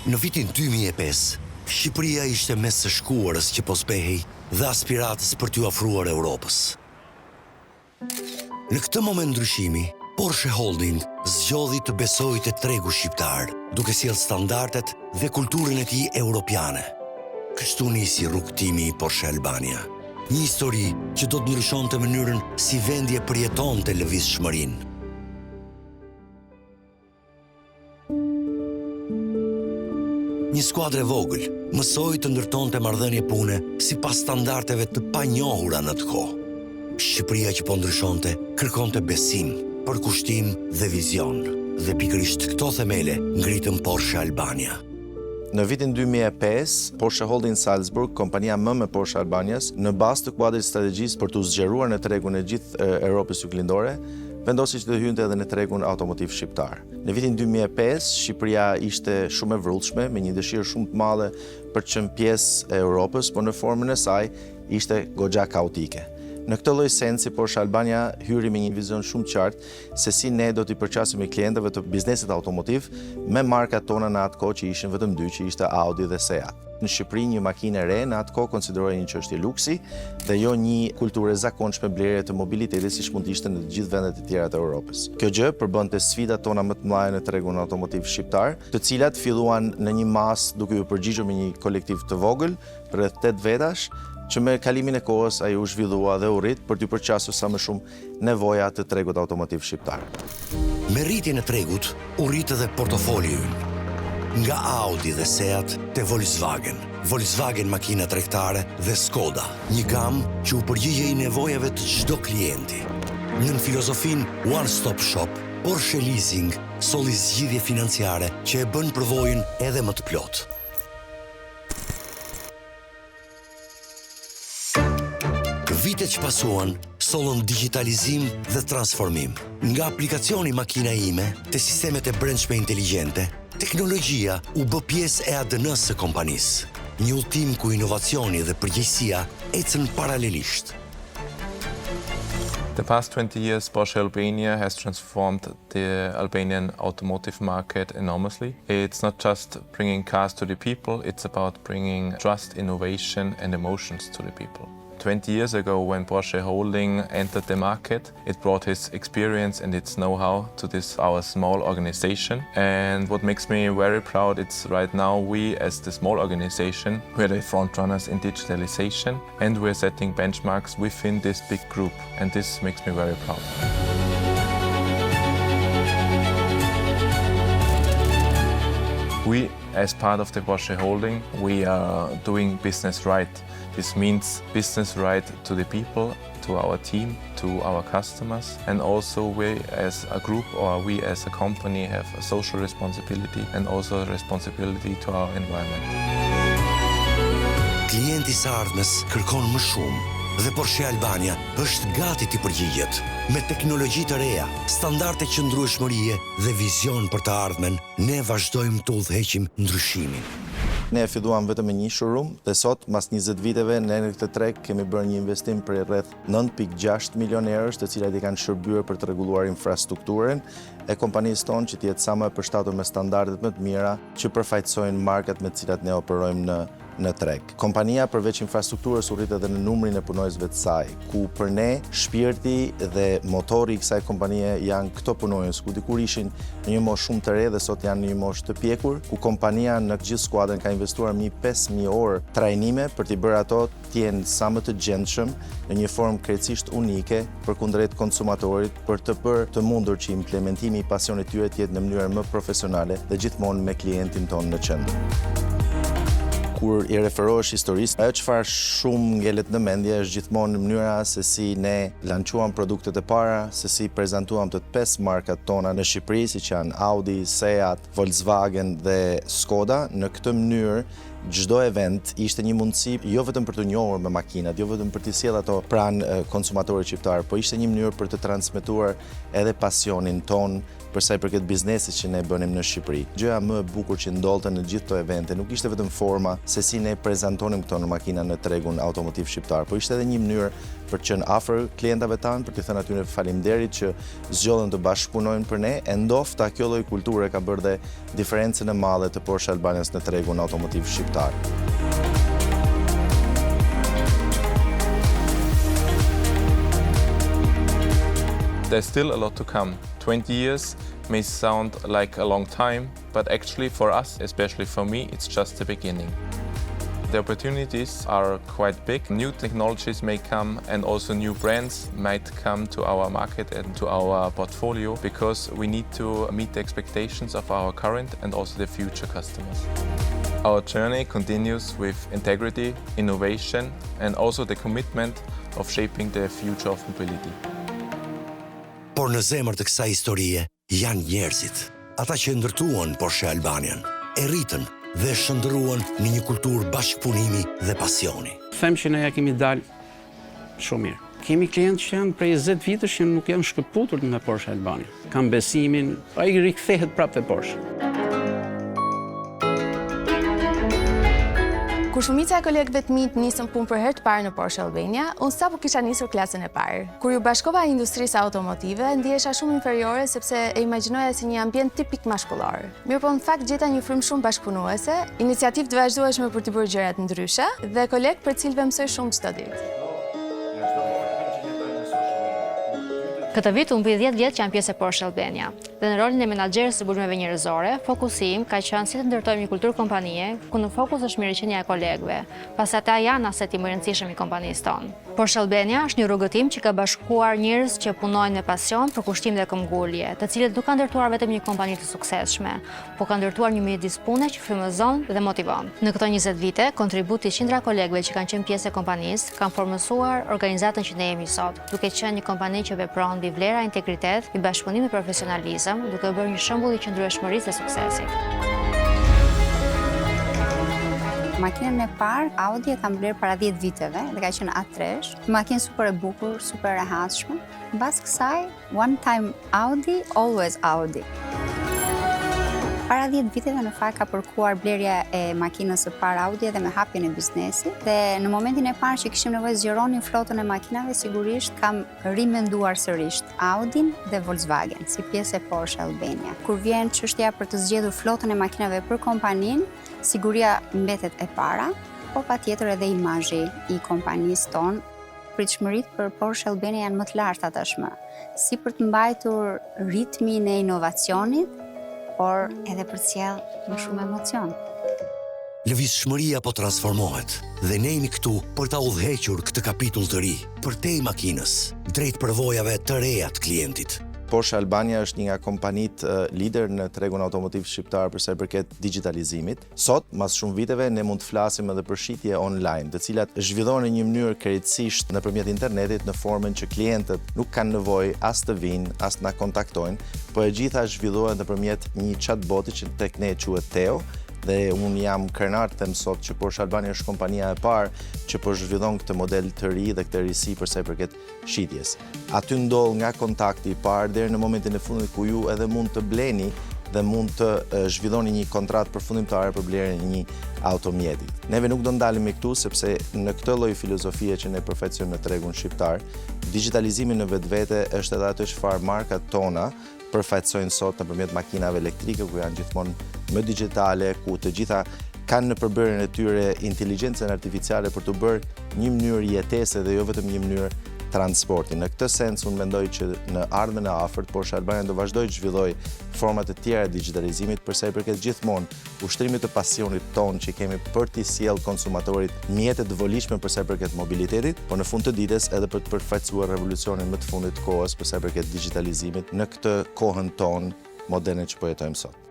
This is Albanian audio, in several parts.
Në vitin 2005, Shqipëria ishte mes së shkuarës që po zbehej dhe aspiratës për t'ju ofruar Europës. Në këtë moment ndryshimi, Porsche Holding zgjodhi të besojë te tregu shqiptar, duke sjellë standardet dhe kulturën e tij europiane. Kështu nisi rrugtimi i Porsche Albania, një histori që do të ndryshonte mënyrën si vendi e përjetonte lëvizshmërinë. Një skuadër e vogël mësoi të ndërtonte marrëdhënie pune sipas standardeve të panjohura në të kohë. Shqipëria që po ndryshonte kërkonte besim, përkushtim dhe vizion, dhe pikërisht këto themele ngritën Porsche Albania. Në vitin 2005, Porsche Holding Salzburg, kompania më me Porsche Albanias, në bazë të kuadrit strategjisë për të zgjeruar në tregun e gjithë Europës juglindore, vendosi që të hynte edhe në tregun automotiv shqiptar. Në vitin 2005, Shqipëria ishte shumë e vrullshme, me një dëshirë shumë të madhe për të qenë pjesë e Europës, por në formën e saj ishte goxha kaotike. Në këtë lloj sensi, Porsche Albania hyri me një vizion shumë qartë se si ne do t'i përqasim klientëve të biznesit automotiv me markat tona në atë kohë që ishin vetëm dy, që ishte Audi dhe Seat. Në Shqipëri një makinë e re në atë kohë konsiderohej një çështje luksi dhe jo një kulturë e zakonshme blerje të mobilitetit siç mund të ishte në të gjithë vendet e tjera të Europës. Kjo gjë përbënte sfidat tona më të mëdha në tregun automotiv shqiptar, të cilat filluan në një masë duke u përgjigjur me një kolektiv të vogël, rreth 8 vetash, që me kalimin e kohës ai u zhvillua dhe u rrit për të përqasur sa më shumë nevoja të tregut automotiv shqiptar. Me rritjen e tregut, u rrit edhe portofoli ynë. Nga Audi dhe Seat te Volkswagen makina tregtare dhe Skoda, një gamë që u përgjigjej nevojave të çdo klienti. Nën filozofin One Stop Shop, Porsche Leasing solli zgjidhje financiare që e bën përvojën edhe më të plotë. Vitet që pasuan, sollën digitalizim dhe transformim. Nga aplikacioni Makina ime te sistemet e brendshme inteligjente, teknologjia u bë pjesë e ADN-së së kompanisë. Një udhtim ku inovacioni dhe përgjegjësia ecën paralelisht. The past 20 years, Porsche Albania has transformed the Albanian automotive market enormously. It's not just bringing cars to the people, it's about bringing trust, innovation and emotions to the people. 20 years ago, when Porsche Holding entered the market, it brought its experience and its know-how to our small organization. And what makes me very proud, it's right now we, as the small organization, we're the front runners in digitalization, and we're setting benchmarks within this big group. And this makes me very proud. We, as part of the Porsche Holding, we are doing business right. This means business right to the people, to our team, to our customers, and also we as a group or we as a company have a social responsibility and also a responsibility to our environment. Klienti i ardhmes kërkon më shumë dhe Porsche Albania është gati t'i përgjigjet. Me teknologji të reja, standarde qëndrueshmërie dhe vizion për të ardhmen, ne vazhdojmë të udhëheqim ndryshimin. Ne e filluam vetëm me një showroom dhe sot, mas 20 viteve, ne në këtë treg kemi bërë një investim për rreth 9.6 milion eurosh, të cilat i kanë shërbyer për të rregulluar infrastrukturën e kompanisë tonë që të jetë sa më e përshtatur me standardet më të mira që përfaqësojnë markat me të cilat ne operojmë në treg. Kompania përveç infrastrukturës u rrit edhe në numrin e punojësve të saj, ku për ne shpirti dhe motori i kësaj kompanie janë këto punojës, ku dikur ishin në një moshë shumë të re dhe sot janë në një moshë të pjekur, ku kompania në gjithë skuadrën ka investuar 5.000 orë trajnime për t'i bërë ato të jenë sa më të gjendshëm në një formë krejtësisht unike përkundrejt konsumatorit, për të bërë të mundur që implementimi i pasionit tyre të jetë në mënyrë më profesionale dhe gjithmonë me klientin tonë në qendër. Kur i referohesh historisë, ajo çfarë shumë ngelet në mendje është gjithmonë mënyra se si ne lançuam produktet e para, se si prezantuam të 5 markat tona në Shqipëri, siç janë Audi, Seat, Volkswagen dhe Skoda. Në këtë mënyrë çdo event ishte një mundësi jo vetëm për të njohur me makinat, jo vetëm për të sjellë ato pranë konsumatorit shqiptar, por ishte një mënyrë për të transmetuar edhe pasionin ton për sa i përket biznesit që ne bënim në Shqipëri. Gjëja më e bukur që ndodhte në gjithë këto evente nuk ishte vetëm forma se si ne prezantonim këto në makina në tregun automotiv shqiptar, por ishte edhe një mënyrë për të qenë afër klientave tanë, për t'i thënë atyre faleminderit që zgjodhen të bashkëpunojnë për ne, e ndofta kjo lloj kulture ka bërë dhe diferencën e madhe të Porsche Albanias në tregun automotiv shqiptar. There's still a lot to come. 20 years may sound like a long time, but actually for us, especially for me, it's just the beginning. The opportunities are quite big. New technologies may come and also new brands might come to our market and to our portfolio because we need to meet the expectations of our current and also the future customers. Our journey continues with integrity, innovation and also the commitment of shaping the future of mobility. Por në zemër të kësaj historie janë njerëzit, ata që ndërtuan Porsche Albanian, e rritën dhe shndruan në një kulturë bashkëpunimi dhe pasioni. Them që ne ja kemi dalë shumë mirë. Kemi klientë që janë prej 20 vitësh që nuk janë shkëputur me Porsche Albania. Kam besimin, ai rikthehet prapë te Porsche. Kur shumica e kolegëve të mi nisën punë për herë të parë në Porsche Albania, unë sapo kisha nisur klasën e parë. Kur ju bashkova industrisë automotive, ndihesha shumë inferiore sepse e imagjinoja si një ambient tipik mashkullor. Mirëpo në fakt gjeta një frymë shumë bashkëpunuese, iniciativë të vazhdueshme për të bërë gjëra të ndryshe dhe kolegë për të cilëve mësoj shumë çdo ditë. Këtë vit unë bëj 10 vjet që jam pjesë e Porsche Albania. Dhe në rolin e menaxheres të burimeve njerëzore, fokusi im ka qenë si të ndërtojmë një kulturë kompanie, ku në fokus është mirëqenia e kolegëve, pas ata janë aseti më i rëndësishëm i kompanisë tonë. Porsche Albania është një rrugëtim që ka bashkuar njerëz që punojnë me pasion për kushtim dhe këmbgulje, të cilët nuk kanë ndërtuar vetëm një kompani të suksesshme, por kanë ndërtuar një mjedis pune që frymëzon dhe motivon. Në këto 20 vite, kontributi qindra kolegëve që kanë qenë pjesë e kompanisë kanë formësuar organizatën që ne jemi sot, duke qenë një kompani që vepron mbi vlera, integritet, i bashkëpunim dhe profesionalizëm, duke bërë një shembull i qëndrueshmërisë dhe suksesit. Makinën e parë Audi e kam blerë para 10 viteve dhe ka qenë A3. Makinë super e bukur, super e rehatshme. Mbas kësaj, one time Audi, always Audi. Para 10 viteve në fakt ka përkuar blerja e makinës së parë Audi dhe me hapjen e biznesit. Dhe në momentin e parë që kishim nevojë zgjeronin flotën e makinave, sigurisht kam rimenduar sërish Audin dhe Volkswagen si pjesë e Porsche Albania. Kur vjen çështja për të zgjedhur flotën e makinave për kompaninë, siguria mbetet e para, po patjetër edhe imazhi i kompanisë tonë. Pritshmëritë për Porsche Albania janë më të larta tashmë, si për të mbajtur ritmin e inovacionit, por edhe për të sjellë më shumë emocion. Lëvizshmëria po transformohet dhe ne jemi këtu për ta udhëhequr këtë kapitull të ri, përtej makinës, drejt përvojave të reja të klientit. Porsche Albania është një nga kompanitë lider në tregun automotiv shqiptar për sa i përket digitalizimit. Sot, mas shumë viteve, ne mund të flasim edhe për shitje online, të cilat zhvillohen në një mënyrë krejtësisht nëpërmjet internetit në formën që klientët nuk kanë nevojë as të vinë, as të na kontaktojnë, po e gjitha zhvillohen nëpërmjet një chatboti që tek ne quhet Theo. Dhe unë jam krenar të them sot që Porsche Albania është kompania e parë që po zhvillon këtë model të ri dhe këtë risi për sa i përket shitjes. Aty ndodh nga kontakti i parë deri në momentin e fundit ku ju edhe mund të bleni dhe mund të zhvilloni një kontratë përfundimtare për blerjen e një automjeti. Neve nuk do ndalemi këtu sepse në këtë lloj filozofie që ne përfaqësojmë në tregun shqiptar, digitalizimi në vetvete është edhe ato çfarë markat tona përfaqësojnë sot nëpërmjet makinave elektrike ku janë gjithmonë më digjitale, ku të gjitha kanë në përbërjen e tyre inteligjencën artificiale për të bërë një mënyrë jetese dhe jo vetëm një mënyrë transporti. Në këtë sens unë mendoj që në ardhmen e afërt Porsche Albania do vazhdojë të zhvillojë forma të tjera digitalizimit për sa i përket gjithmonë ushtrimit të pasionit ton që kemi për t'i sjellë konsumatorit mjete të volitshme për sa i përket mobilitetit, por në fund të ditës edhe për të përfaqësuar revolucionin më të fundit të kohës për sa i përket digitalizimit në këtë kohën tonë moderne që po jetojmë sot.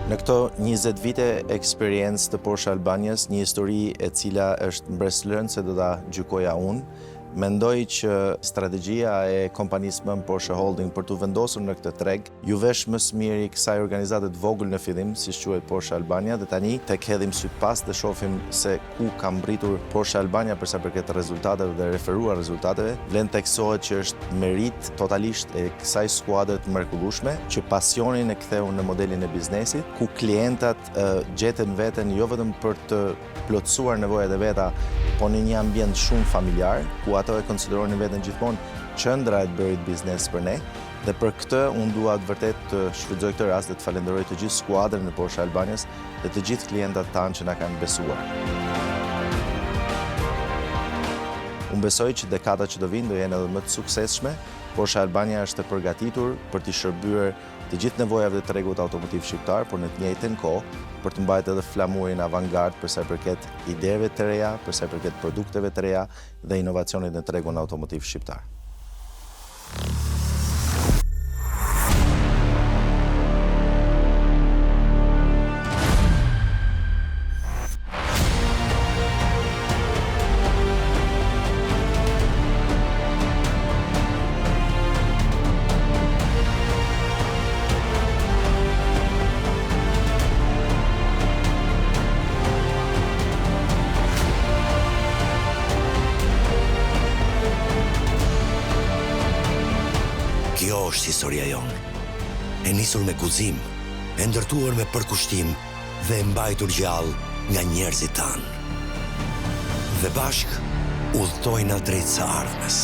Në këto 20 vite eksperiencë të Porsche Albanias, një histori e cila është mbreslënse do ta gjykoja unë, Mendoj që strategjia e kompanisë mëmë Porsche Holding për të vendosur në këtë treg, ju vesh më së miri kësaj organizatet vogël në fillim, si quhet Porsche Albania, dhe tani tek hedhim syt pas dhe shohim se ku ka mbritur Porsche Albania për sa përket rezultateve dhe referuar rezultateve. Vlen teksohet që është merit totalisht e kësaj skuadre të mrekullueshme që pasionin e ktheu në modelin e biznesit, ku klientat gjeten veten jo vetëm për të plotësuar nevojat e veta, po në një ambient shumë familjar, ku ato e konsideronin veten gjithmonë qendra e bërit biznes për ne. Dhe për këtë unë dua vërtet të shfrytëzoj këtë rast dhe të falenderoj të gjithë skuadrën e Porsche Albanias dhe të gjithë klientët tanë që na kanë besuar. Unë besoj që dekadat që do vinë do jenë edhe më të suksesshme. Porsche Albania është e përgatitur për të shërbyer të gjithë nevojave të tregut automotiv shqiptar, por në të njëjtën kohë për të mbajtur edhe flamurin avangard për sa i përket ideve të reja, për sa i përket produkteve të reja dhe inovacionit në tregun automotiv shqiptar. Kjo është historia jonë. E nisur me guzim, e ndërtuar me përkushtim dhe e mbajtur gjallë nga njerëzit tanë. Dhe bashk udhtojnë drejt së ardhmes.